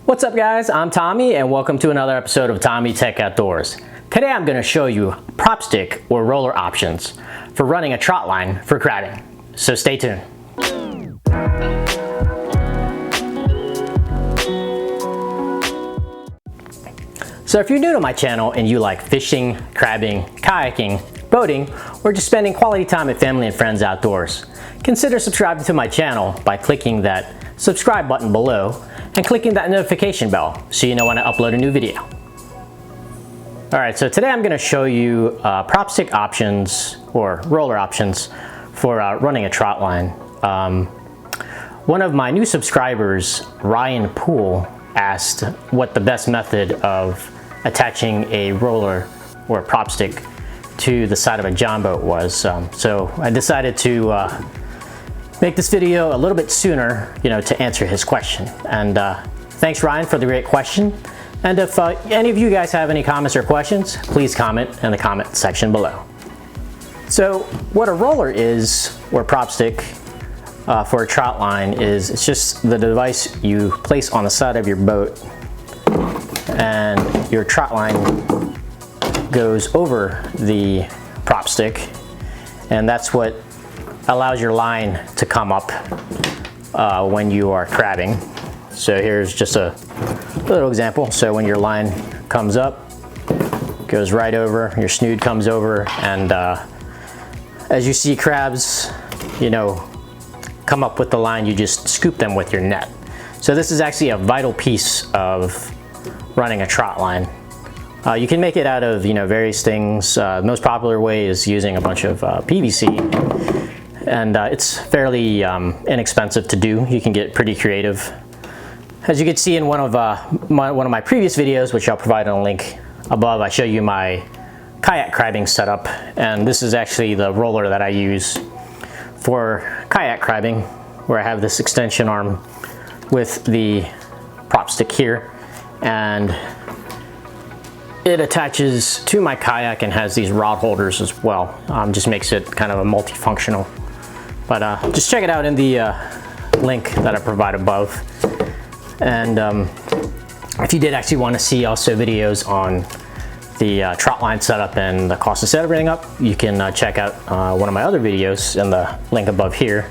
What's up guys, I'm Tommy and welcome to another episode of TomyTek Outdoors. Today I'm going to show you prop stick or roller options for running a trot line for crabbing. So stay tuned. So if you're new to my channel and you like fishing, crabbing, kayaking, boating, or just spending quality time with family and friends outdoors, consider subscribing to my channel by clicking that subscribe button below and clicking that notification bell so you know when I upload a new video. Alright, so today I'm going to show you prop stick options or roller options for running a trot line. One of my new subscribers, Ryan Poole, asked what the best method of attaching a roller or a prop stick to the side of a John boat was. So I decided to make this video a little bit sooner, to answer his question. And thanks Ryan for the great question. And if any of you guys have any comments or questions, please comment in the comment section below. So what a roller is, or prop stick for a trot line is, it's just the device you place on the side of your boat, and your trot line goes over the prop stick, and that's what allows your line to come up when you are crabbing. So here's just a little example. So when your line comes up, goes right over, your snood comes over, and as you see crabs, come up with the line, you just scoop them with your net. So this is actually a vital piece of running a trot line. You can make it out of various things. The most popular way is using a bunch of PVC, and it's fairly inexpensive to do. You can get pretty creative. As you can see in one of my previous videos, which I'll provide a link above, I show you my kayak crabbing setup, and this is actually the roller that I use for kayak crabbing, where I have this extension arm with the prop stick here, and it attaches to my kayak and has these rod holders as well. Just makes it kind of a multifunctional. But just check it out in the link that I provide above. And if you did actually want to see also videos on the trot line setup and the cost to set everything up, you can check out one of my other videos in the link above here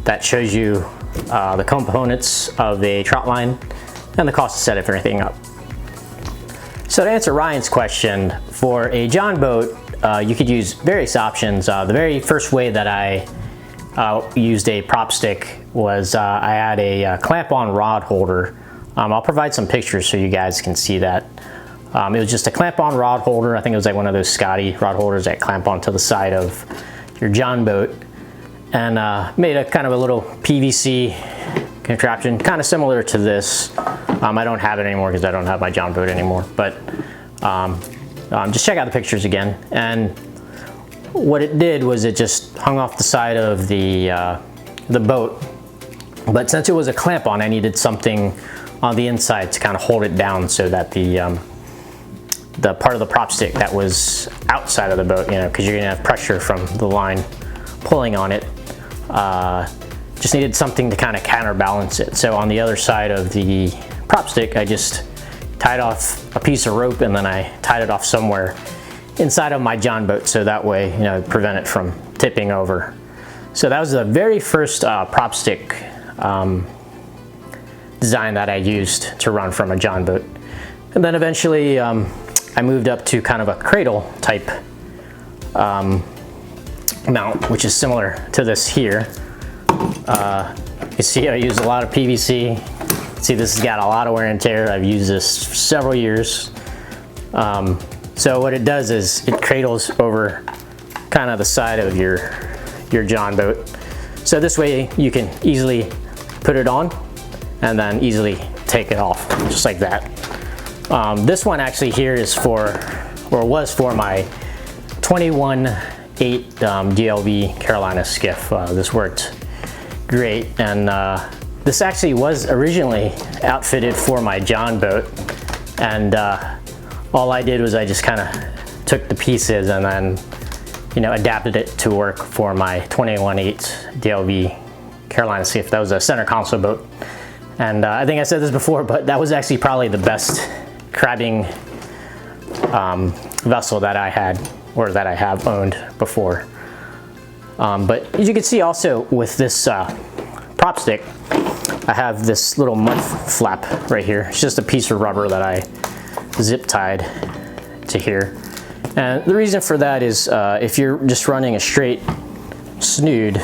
that shows you the components of a trot line and the cost to set everything up. So to answer Ryan's question, for a John boat, you could use various options. The very first way that I used a prop stick was I had a clamp-on rod holder. I'll provide some pictures so you guys can see that. It was just a clamp-on rod holder. I think it was like one of those Scotty rod holders that clamp onto the side of your John boat, and made a kind of a little PVC contraption, kind of similar to this. I don't have it anymore because I don't have my John boat anymore, but just check out the pictures again. And what it did was it just hung off the side of the boat, but since it was a clamp on, I needed something on the inside to kind of hold it down so that the part of the prop stick that was outside of the boat, because you're gonna have pressure from the line pulling on it, just needed something to kind of counterbalance it. So on the other side of the prop stick, I just tied off a piece of rope, and then I tied it off somewhere inside of my John boat, so that way, prevent it from tipping over. So that was the very first prop stick design that I used to run from a John boat. And then eventually I moved up to kind of a cradle type mount, which is similar to this here. You see I use a lot of PVC. See, this has got a lot of wear and tear. I've used this for several years. So what it does is it cradles over kind of the side of your John boat. So this way you can easily put it on and then easily take it off, just like that. This one actually here is for, or was for, my 21/8 DLV Carolina skiff. This worked great, and this actually was originally outfitted for my John boat, and all I did was I just kind of took the pieces and then adapted it to work for my 21/8 DLV Carolina skiff. That was a center console boat, And I think I said this before, but that was actually probably the best crabbing vessel that I had, or that I have owned before. But as you can see also with this prop stick, I have this little mud flap right here. It's just a piece of rubber that I zip tied to here. And the reason for that is if you're just running a straight snood,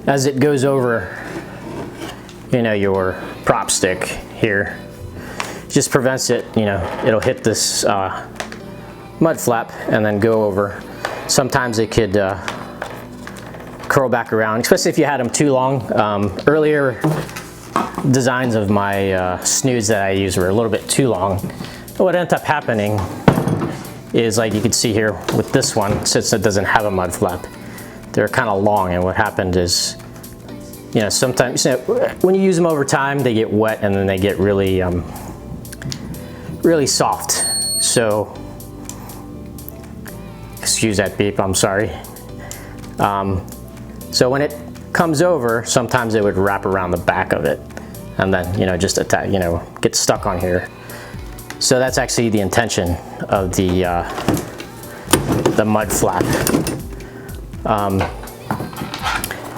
as it goes over, you know, your prop stick here, it just prevents it, you know, it'll hit this mud flap and then go over. Sometimes it could curl back around, especially if you had them too long. Earlier designs of my snoods that I use were a little bit too long. What ends up happening is, like you can see here with this one, since it doesn't have a mud flap, they're kind of long, and what happened is, you know, sometimes, you know, when you use them over time, they get wet and then they get really, really soft. So, excuse that beep, I'm sorry. So when it comes over, sometimes it would wrap around the back of it, and then, you know, just attack, you know, get stuck on here. So that's actually the intention of the mud flap.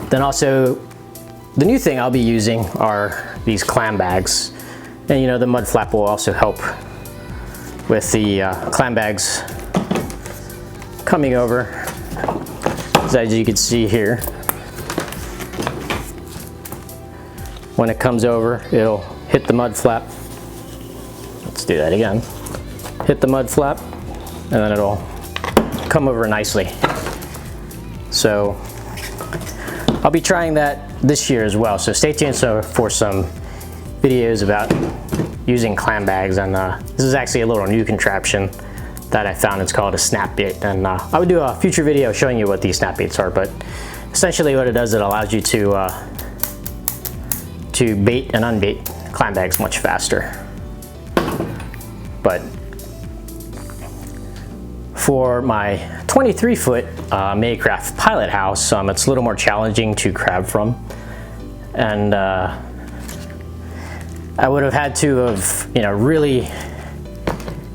Then also, the new thing I'll be using are these clam bags. And you know, the mud flap will also help with the clam bags coming over. As you can see here, when it comes over, it'll hit the mud flap. Let's do that again. Hit the mud flap, and then it'll come over nicely. So I'll be trying that this year as well. So stay tuned for some videos about using clam bags. And this is actually a little new contraption that I found. It's called a snap bait, and I would do a future video showing you what these snap baits are. But essentially, what it does, it allows you to bait and unbait clam bags much faster. But for my 23-foot Maycraft pilot house, it's a little more challenging to crab from, and I would have had to have, you know, really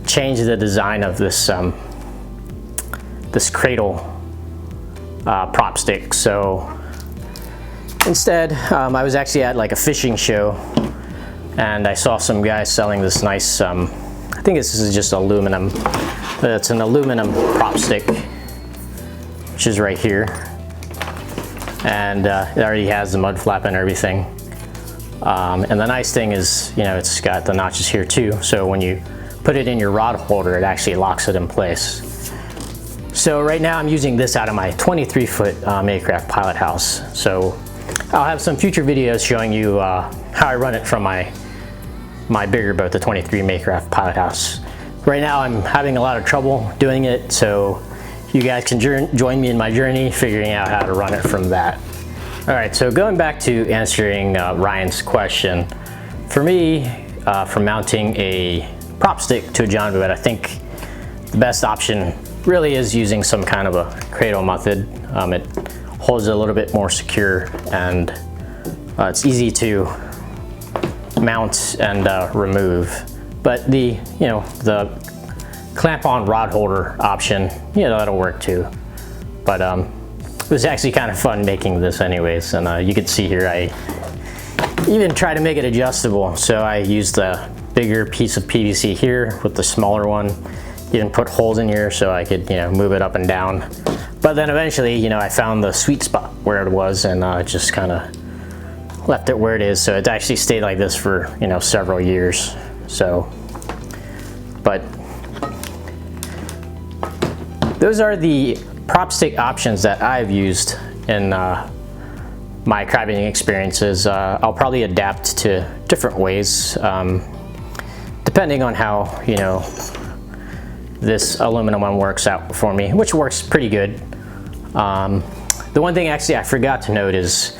changed the design of this this cradle prop stick. So instead, I was actually at like a fishing show, and I saw some guys selling this nice, I think this is just aluminum. It's an aluminum prop stick, which is right here. And it already has the mud flap and everything. And the nice thing is, you know, it's got the notches here too. So when you put it in your rod holder, it actually locks it in place. So right now I'm using this out of my 23-foot Maycraft pilot house. So I'll have some future videos showing you how I run it from my bigger boat, the 23 Maycraft pilot house. Right now I'm having a lot of trouble doing it, so you guys can join me in my journey figuring out how to run it from that. All right, so going back to answering Ryan's question, for me, for mounting a prop stick to a john boat, I think the best option really is using some kind of a cradle method. It holds it a little bit more secure, and it's easy to mount and remove. But the clamp-on rod holder option, you know, that'll work too. But it was actually kind of fun making this anyways, and you can see here I even try to make it adjustable. So I used the bigger piece of PVC here with the smaller one. Even put holes in here so I could, you know, move it up and down. But then eventually, you know, I found the sweet spot where it was, and just kind of left it where it is. So it actually stayed like this for, you know, several years. So, but those are the prop stick options that I've used in my crabbing experiences. I'll probably adapt to different ways depending on how, you know, this aluminum one works out for me, which works pretty good. The one thing actually I forgot to note is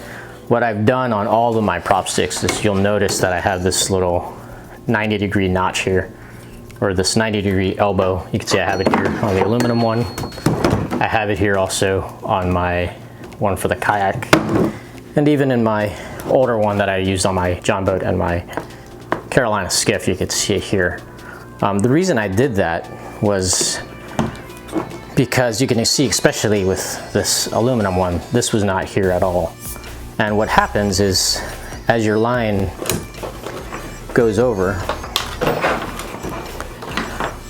what I've done on all of my prop sticks is you'll notice that I have this little 90-degree notch here, or this 90-degree elbow. You can see I have it here on the aluminum one. I have it here also on my one for the kayak, and even in my older one that I used on my John boat and my Carolina skiff. You could see it here. The reason I did that was because you can see, especially with this aluminum one, this was not here at all. And what happens is, as your line goes over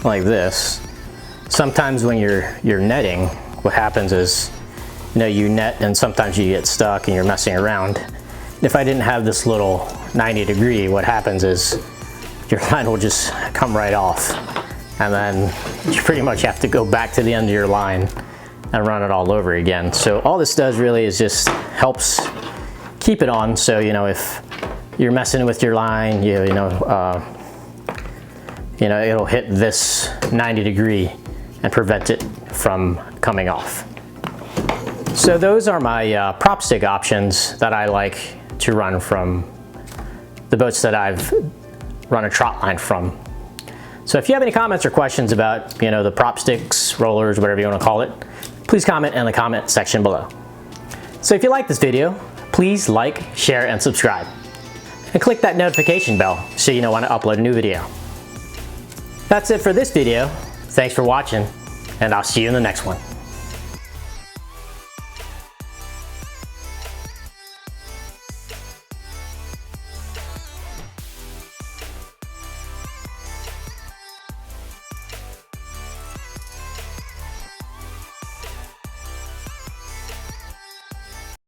like this, sometimes when you're netting, what happens is, you know, you net and sometimes you get stuck and you're messing around. If I didn't have this little 90 degree, what happens is your line will just come right off, and then you pretty much have to go back to the end of your line and run it all over again. So all this does really is just helps keep it on. So, you know, if you're messing with your line, you know, it'll hit this 90 degree and prevent it from coming off. So those are my prop stick options that I like to run from the boats that I've run a Trotline from. So if you have any comments or questions about, you know, the prop sticks, rollers, whatever you want to call it, please comment in the comment section below. So if you like this video, please like, share, and subscribe. And click that notification bell so you know when I upload a new video. That's it for this video. Thanks for watching, and I'll see you in the next one.